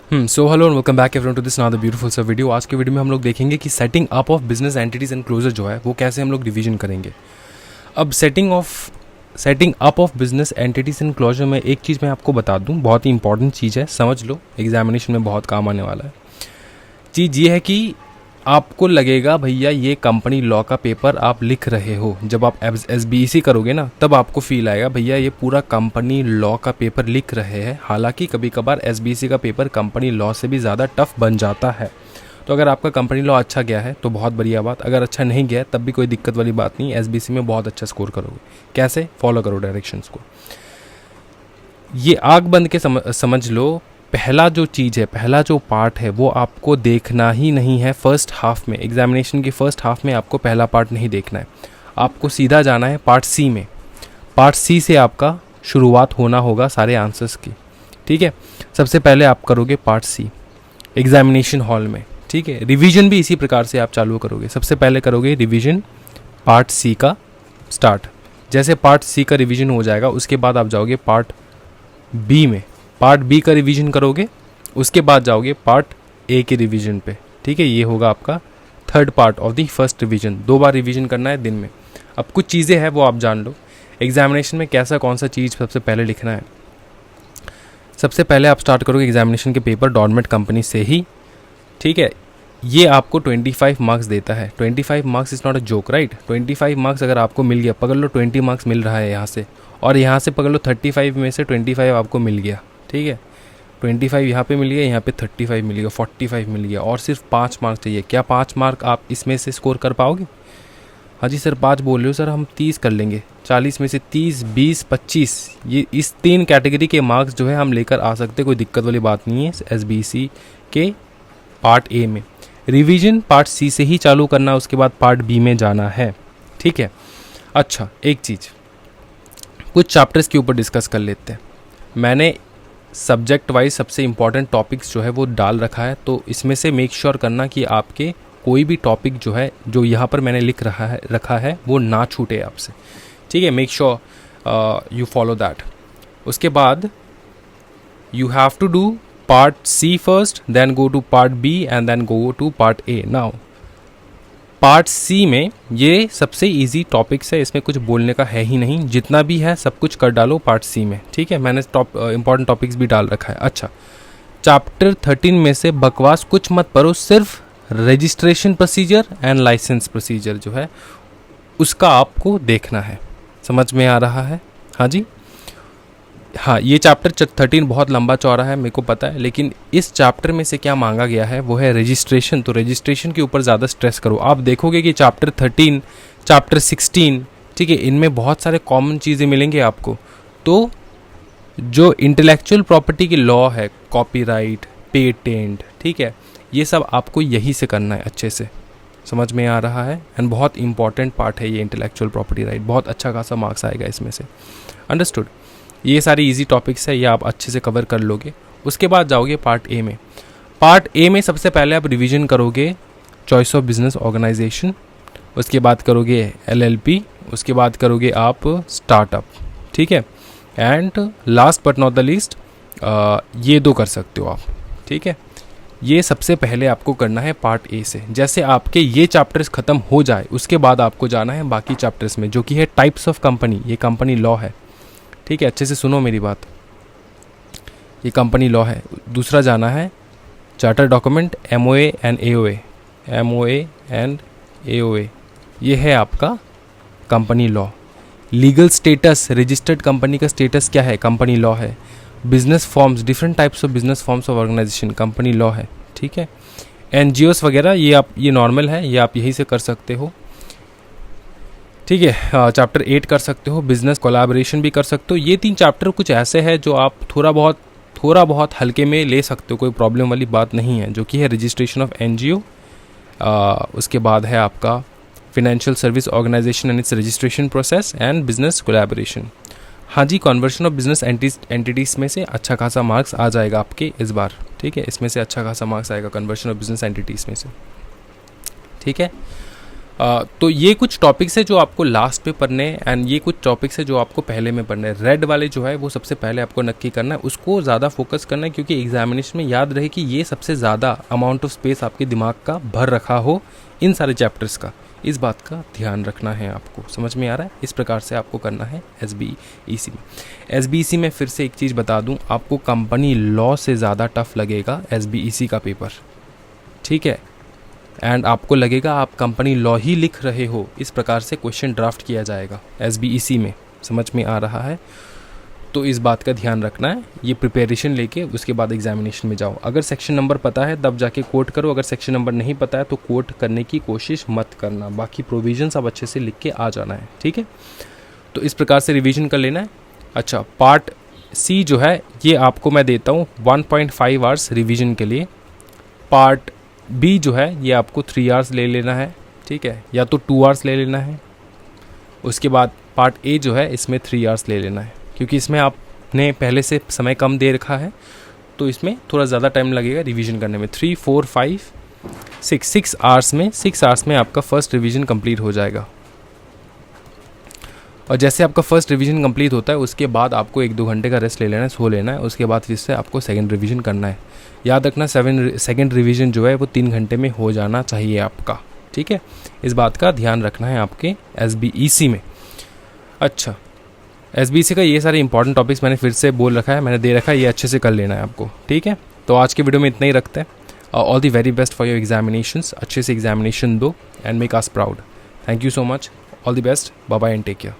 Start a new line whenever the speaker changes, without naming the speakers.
So hello and welcome back everyone to this another beautiful सा video. आज के video में हम लोग देखेंगे कि setting up of business entities and closure जो है वो कैसे हम लोग डिवीजन करेंगे। अब setting up of business entities and closure में एक चीज़ मैं आपको बता दूं, बहुत ही इंपॉर्टेंट चीज़ है, समझ लो, एग्जामिनेशन में बहुत काम आने वाला है। चीज़ ये है कि आपको लगेगा भैया ये कंपनी लॉ का पेपर आप लिख रहे हो। जब आप SBEC करोगे ना तब आपको फील आएगा भैया ये पूरा कंपनी लॉ का पेपर लिख रहे हैं। हालांकि कभी कभार SBEC का पेपर कंपनी लॉ से भी ज़्यादा टफ बन जाता है। तो अगर आपका कंपनी लॉ अच्छा गया है तो बहुत बढ़िया बात, अगर अच्छा नहीं गया तब भी कोई दिक्कत वाली बात नहीं। SBEC में बहुत अच्छा स्कोर करोगे। कैसे? फॉलो करो डायरेक्शंस को। ये आग बंद के समझ लो, पहला जो चीज़ है, पहला जो पार्ट है वो आपको देखना ही नहीं है। फर्स्ट हाफ में, एग्जामिनेशन की फर्स्ट हाफ में आपको पहला पार्ट नहीं देखना है। आपको सीधा जाना है पार्ट सी में। पार्ट सी से आपका शुरुआत होना होगा सारे आंसर्स की। ठीक है, सबसे पहले आप करोगे पार्ट सी एग्जामिनेशन हॉल में। ठीक है, रिवीजन भी इसी प्रकार से आप चालू करोगे। सबसे पहले करोगे रिवीजन पार्ट सी का स्टार्ट। जैसे पार्ट सी का रिवीजन हो जाएगा उसके बाद आप जाओगे पार्ट बी में। पार्ट बी का रिवीजन करोगे, उसके बाद जाओगे पार्ट ए के रिवीजन पे। ठीक है, ये होगा आपका third part of the first revision. 2 bar revision करना है दिन में। अब कुछ चीज़ें हैं वो आप जान लो एग्जामिनेशन में कैसा कौन सा चीज़ सबसे पहले लिखना है। सबसे पहले आप स्टार्ट करोगे एग्जामिनेशन के पेपर डॉर्मेंट कंपनी से ही। ठीक है, ये आपको 25 मार्क्स देता है। 25 marks is not a joke, right. 25 marks अगर आपको मिल गया, पकड़ लो 20 मार्क्स मिल रहा है यहाँ से, और यहाँ से पकड़ लो 35 में से 25 आपको मिल गया। ठीक है, 25 यहाँ पे मिल गया, यहाँ पे 35 मिल गया, 45 मिल गया, और सिर्फ 5 मार्क्स चाहिए। क्या 5 मार्क आप इसमें से स्कोर कर पाओगे? हाँ जी सर 5 बोल रहे हो सर, हम 30 कर लेंगे। 40 में से 30, 20, 25, ये इस 3 कैटेगरी के मार्क्स जो है हम लेकर आ सकते, कोई दिक्कत वाली बात नहीं है। SBEC के पार्ट ए में रिवीजन पार्ट सी से ही चालू करना, उसके बाद पार्ट बी में जाना है। ठीक है, अच्छा एक चीज़, कुछ चैप्टर्स के ऊपर डिस्कस कर लेते हैं। मैंने सब्जेक्ट वाइज सबसे इम्पॉर्टेंट टॉपिक्स जो है वो डाल रखा है, तो इसमें से मेक श्योर करना कि आपके कोई भी टॉपिक जो है जो यहाँ पर मैंने रखा है वो ना छूटे आपसे। ठीक है, make sure you follow that. उसके बाद you have to do part C first, then go to part B and then go to part A. Now part C में ये सबसे इजी टॉपिक्स है, इसमें कुछ बोलने का है ही नहीं। जितना भी है सब कुछ कर डालो पार्ट सी में। ठीक है, मैंने इंपॉर्टेंट टॉपिक्स भी डाल रखा है। अच्छा, चैप्टर 13 में से बकवास कुछ मत पढ़ो, सिर्फ registration procedure and licence procedure जो है उसका आपको देखना है। समझ में आ रहा है? हाँ जी, हाँ, ये चैप्टर 13 बहुत लंबा चौड़ा है, मेरे को पता है, लेकिन इस चैप्टर में से क्या मांगा गया है वो है रजिस्ट्रेशन। तो रजिस्ट्रेशन के ऊपर ज़्यादा स्ट्रेस करो। आप देखोगे कि चैप्टर 13, चैप्टर 16, ठीक है, इनमें बहुत सारे कॉमन चीज़ें मिलेंगे आपको। तो जो इंटेलेक्चुअल प्रॉपर्टी की लॉ है, कॉपीराइट, पेटेंट, ठीक है, ये सब आपको यही से करना है अच्छे से। समझ में आ रहा है? एंड बहुत इंपॉर्टेंट पार्ट है ये इंटेलेक्चुअल प्रॉपर्टी राइट। बहुत अच्छा खासा मार्क्स आएगा इसमें से। अंडरस्टूड? ये सारी इजी टॉपिक्स है, ये आप अच्छे से कवर कर लोगे। उसके बाद जाओगे पार्ट ए में। पार्ट ए में सबसे पहले आप रिवीजन करोगे चॉइस ऑफ बिजनेस ऑर्गेनाइजेशन, उसके बाद करोगे LLP, उसके बाद करोगे आप स्टार्टअप। ठीक है, and last but not the least ये 2 कर सकते हो आप। ठीक है, ये सबसे पहले आपको करना है पार्ट ए से। जैसे आपके ये चैप्टर्स ख़त्म हो जाए उसके बाद आपको जाना है बाकी चैप्टर्स में, जो कि है टाइप्स ऑफ कंपनी। ये कंपनी लॉ है। ठीक है, अच्छे से सुनो मेरी बात, ये कंपनी लॉ है। दूसरा जाना है charter document, MOA and AOA। MOA and AOA ये है आपका company law. Legal status, registered company का स्टेटस क्या है? कंपनी लॉ है। Business forms, different types of business forms of organisation, company law है। ठीक है, NGOs वगैरह ये नॉर्मल है, ये आप यहीं से कर सकते हो। ठीक है, चैप्टर 8 कर सकते हो, बिजनेस कोलैबोरेशन भी कर सकते हो। ये 3 चैप्टर कुछ ऐसे हैं जो आप थोड़ा बहुत हल्के में ले सकते हो, कोई प्रॉब्लम वाली बात नहीं है। जो कि है रजिस्ट्रेशन ऑफ NGO, उसके बाद है आपका financial service organisation and its registration process, and business collaboration. हाँ जी, कन्वर्शन ऑफ बिजनेस एंटिटीज में से अच्छा खासा मार्क्स आ जाएगा आपके इस बार। ठीक है, इसमें से अच्छा खासा मार्क्स आएगा कन्वर्शन ऑफ बिजनेस एंटिटीज में से। ठीक है, तो ये कुछ टॉपिक्स है जो आपको लास्ट पे पढ़ने हैं एंड ये कुछ टॉपिक्स है जो आपको पहले में पढ़ने हैं। रेड वाले जो है वो सबसे पहले आपको नक्की करना है, उसको ज़्यादा फोकस करना है, क्योंकि एग्जामिनेशन में याद रहे कि ये सबसे ज़्यादा अमाउंट ऑफ स्पेस आपके दिमाग का भर रखा हो इन सारे चैप्टर्स का। इस बात का ध्यान रखना है आपको। समझ में आ रहा है? इस प्रकार से आपको करना है SBEC में। SBEC में फिर से एक चीज़ बता दूं, आपको कंपनी लॉ से ज़्यादा टफ लगेगा SBEC का पेपर, ठीक है? एंड आपको लगेगा आप कंपनी लॉ ही लिख रहे हो, इस प्रकार से क्वेश्चन ड्राफ्ट किया जाएगा SBEC में। समझ में आ रहा है? तो इस बात का ध्यान रखना है। ये प्रिपरेशन लेके उसके बाद एग्जामिनेशन में जाओ। अगर सेक्शन नंबर पता है तब जाके कोट करो, अगर सेक्शन नंबर नहीं पता है तो कोट करने की कोशिश मत करना। बाकी प्रोविजंस अब अच्छे से लिख के आ जाना है, ठीक है? तो इस प्रकार से रिवीजन कर लेना है। अच्छा, पार्ट C जो है ये आपको मैं देता हूँ 1.5 आवर्स रिवीजन के लिए। पार्ट B जो है ये आपको 3 आवर्स ले लेना है, ठीक है? या तो 2 आवर्स ले लेना है। उसके बाद पार्ट A जो है इसमें 3 आवर्स ले लेना है, क्योंकि इसमें आपने पहले से समय कम दे रखा है तो इसमें थोड़ा ज़्यादा टाइम लगेगा रिवीजन करने में। 3, 4, 5, 6 आवर्स में आपका फर्स्ट रिवीजन कंप्लीट हो जाएगा। और जैसे आपका फर्स्ट रिवीजन कंप्लीट होता है उसके बाद आपको 1-2 घंटे का रेस्ट ले लेना है, सो लेना है। उसके बाद फिर से आपको सेकंड रिवीजन करना है। याद रखना सेकंड रिवीजन जो है वो 3 घंटे में हो जाना चाहिए आपका, ठीक है? इस बात का ध्यान रखना है आपके SBEC में। अच्छा, SBEC का ये सारे इंपॉर्टेंट टॉपिक्स मैंने फिर से बोल रखा है, मैंने दे रखा है, ये अच्छे से कर लेना है आपको, ठीक है? तो आज के वीडियो में इतना ही रखते हैं। All the very best for your examinations. अच्छे से एग्जामिनेशन दो and make us proud. Thank you so much. All the best. Bye bye and take care.